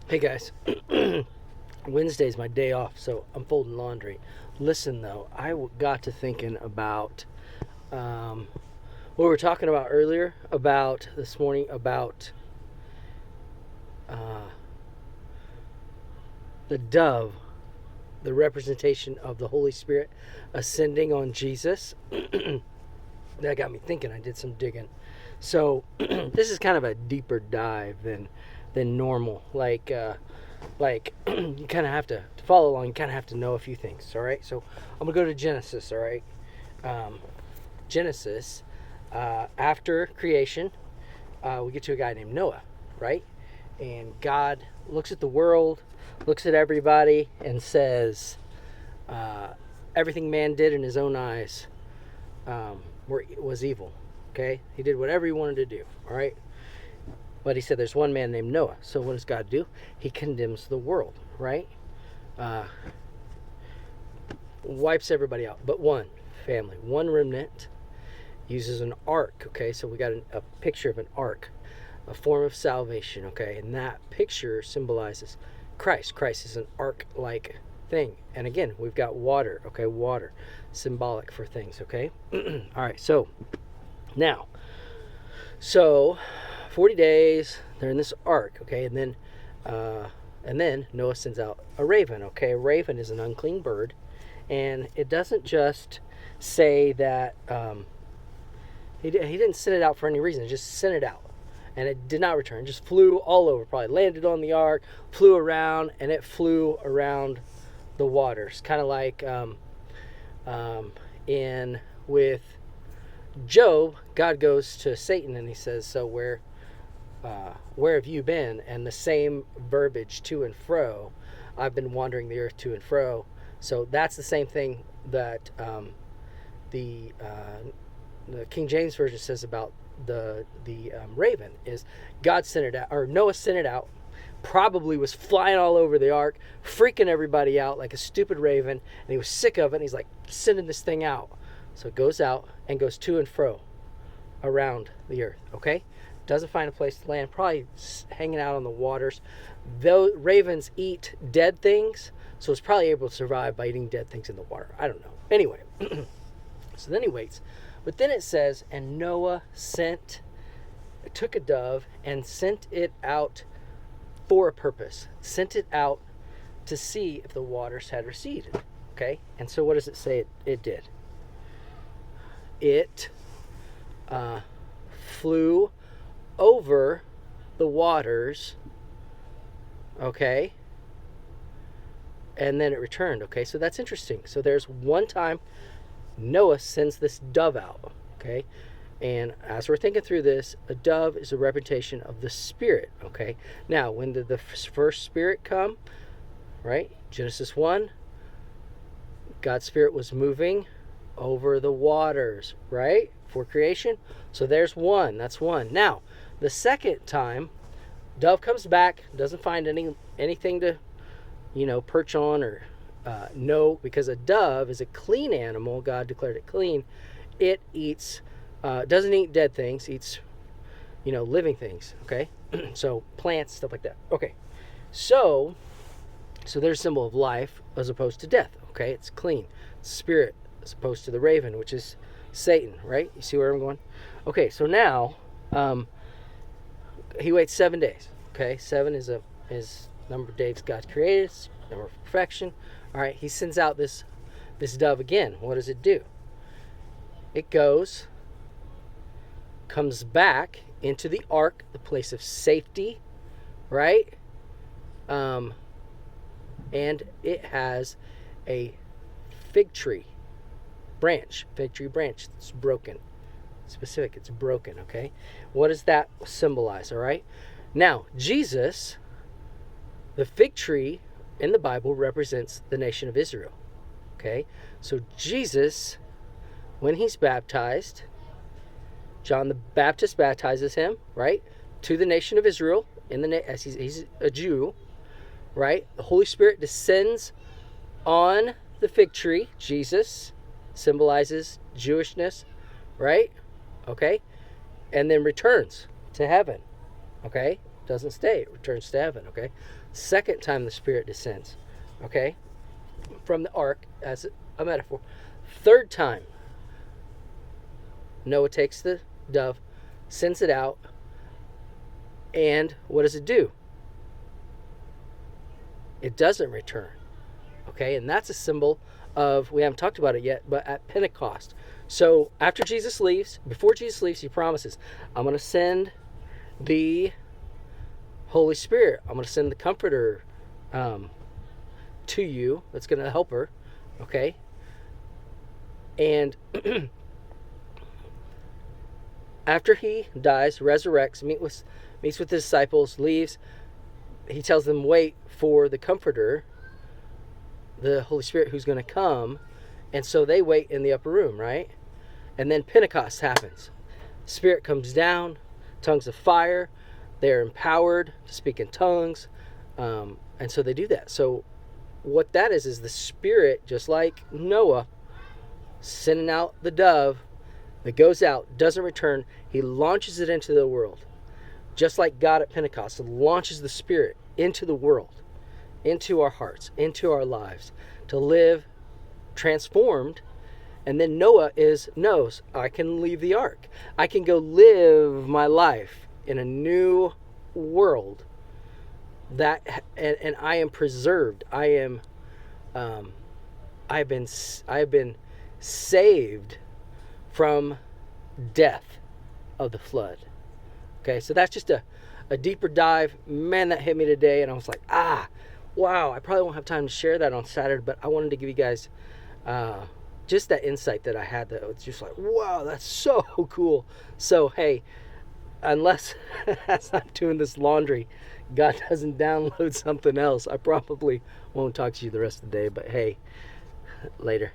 Hey guys, Wednesday's my day off, so I'm folding laundry. Listen though, got to thinking about what we were talking about earlier, about this morning, about uh, the dove, the representation of the Holy Spirit ascending on Jesus. That got me thinking. I did some digging. So this is kind of a deeper dive than normal. Like you kind of have to follow along. You kind of have to know a few things. All right. So I'm gonna go to Genesis. All right. Genesis. After creation, we get to a guy named Noah. Right. And God looks at the world, looks at everybody, and says, everything man did in his own eyes was evil. Okay. He did whatever he wanted to do. All right. But he said there's one man named Noah. So what does God do? He condemns the world, right? Wipes everybody out. But one family, one remnant, uses an ark, okay? So we got a picture of an ark, a form of salvation, okay? And that picture symbolizes Christ. Christ is an ark-like thing. And again, we've got water, okay? Water, symbolic for things, okay? All right, so now, 40 days, they're in this ark, okay? And then Noah sends out a raven, okay? A raven is an unclean bird, and it doesn't just say that he didn't send it out for any reason. He just sent it out, and it did not return. It just flew all over, probably landed on the ark, flew around, and it flew around the waters, kind of like with Job. God goes to Satan and he says, so where have you been? And the same verbiage, to and fro. I've been wandering the earth to and fro. So that's the same thing that the King James Version says about the raven, is God sent it out, or Noah sent it out, probably was flying all over the ark, freaking everybody out like a stupid raven, and he was sick of it, and he's like sending this thing out. So it goes out and goes to and fro around the earth, okay? Doesn't find a place to land, probably hanging out on the waters. Though ravens eat dead things, so it's probably able to survive by eating dead things in the water. I don't know. Anyway, so then he waits. But then it says, and Noah took a dove and sent it out for a purpose. Sent it out to see if the waters had receded. Okay? And so what does it say it did? It flew over the waters, okay, and then it returned, okay? So that's interesting. So there's one time Noah sends this dove out, okay? And as we're thinking through this, a dove is a representation of the Spirit, okay? Now, when did the first Spirit come, right? Genesis 1, God's Spirit was moving over the waters, right? For creation. So there's one. That's one. Now, the second time, dove comes back, doesn't find anything to, perch on or know, because a dove is a clean animal. God declared it clean. It eats, doesn't eat dead things, eats, living things, okay? So plants, stuff like that. Okay, so there's a symbol of life as opposed to death, okay? It's clean. It's spirit as opposed to the raven, which is Satan, right? You see where I'm going? Okay, so now he waits 7 days. Okay, 7 is number of days God created, it's number of perfection. All right, he sends out this dove again. What does it do? It comes back into the ark, the place of safety, right? And it has a fig tree branch that's broken. Specific, it's broken, okay? What does that symbolize, all right? Now, Jesus, the fig tree in the Bible represents the nation of Israel, okay? So Jesus, when he's baptized, John the Baptist baptizes him, right? To the nation of Israel, as he's a Jew, right? The Holy Spirit descends on the fig tree. Jesus symbolizes Jewishness, right? Okay? And then returns to heaven, okay? doesn't stay. It returns to heaven, okay? Second time the Spirit descends, okay? From the ark as a metaphor. Third time, Noah takes the dove, sends it out, and what does it do? It doesn't return, okay? And that's a symbol of, we haven't talked about it yet, but at Pentecost. So after Jesus leaves, before Jesus leaves, he promises, I'm going to send the Holy Spirit. I'm going to send the Comforter to you. That's going to help her, okay? And after he dies, resurrects, meets with his disciples, leaves, he tells them, wait for the Comforter, the Holy Spirit who's going to come. And so they wait in the upper room, right? And then Pentecost happens. Spirit comes down, tongues of fire. They're empowered to speak in tongues. And so they do that. So what that is the Spirit, just like Noah, sending out the dove that goes out, doesn't return. He launches it into the world. Just like God at Pentecost launches the Spirit into the world, into our hearts, into our lives, to live transformed. And then Noah knows, I can leave the ark. I can go live my life in a new world and I am preserved. I have been saved from death of the flood. Okay, so that's just a deeper dive. Man, that hit me today, and I was like, wow, I probably won't have time to share that on Saturday, but I wanted to give you guys just that insight that I had that was just like, wow, that's so cool. So, hey, unless as I'm doing this laundry, God doesn't download something else, I probably won't talk to you the rest of the day, but hey, later.